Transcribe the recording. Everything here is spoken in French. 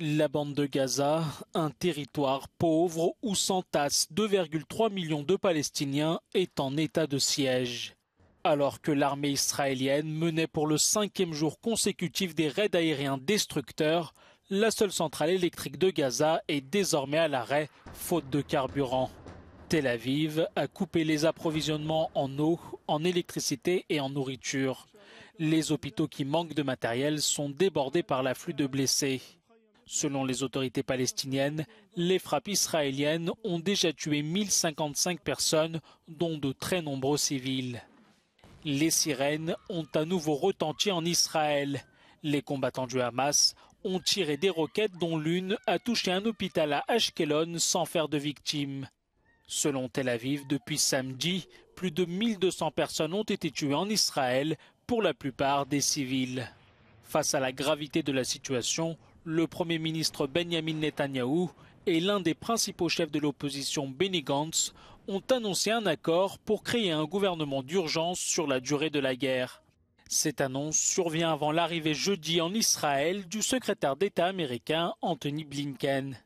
La bande de Gaza, un territoire pauvre où s'entassent 2,3 millions de Palestiniens, est en état de siège. Alors que l'armée israélienne menait pour le 5e jour consécutif des raids aériens destructeurs, la seule centrale électrique de Gaza est désormais à l'arrêt, faute de carburant. Tel Aviv a coupé les approvisionnements en eau, en électricité et en nourriture. Les hôpitaux qui manquent de matériel sont débordés par l'afflux de blessés. Selon les autorités palestiniennes, les frappes israéliennes ont déjà tué 1055 personnes, dont de très nombreux civils. Les sirènes ont à nouveau retenti en Israël. Les combattants du Hamas ont tiré des roquettes dont l'une a touché un hôpital à Ashkelon sans faire de victimes. Selon Tel Aviv, depuis samedi, plus de 1200 personnes ont été tuées en Israël, pour la plupart des civils. Face à la gravité de la situation, le Premier ministre Benjamin Netanyahou et l'un des principaux chefs de l'opposition Benny Gantz ont annoncé un accord pour créer un gouvernement d'urgence sur la durée de la guerre. Cette annonce survient avant l'arrivée jeudi en Israël du secrétaire d'État américain Anthony Blinken.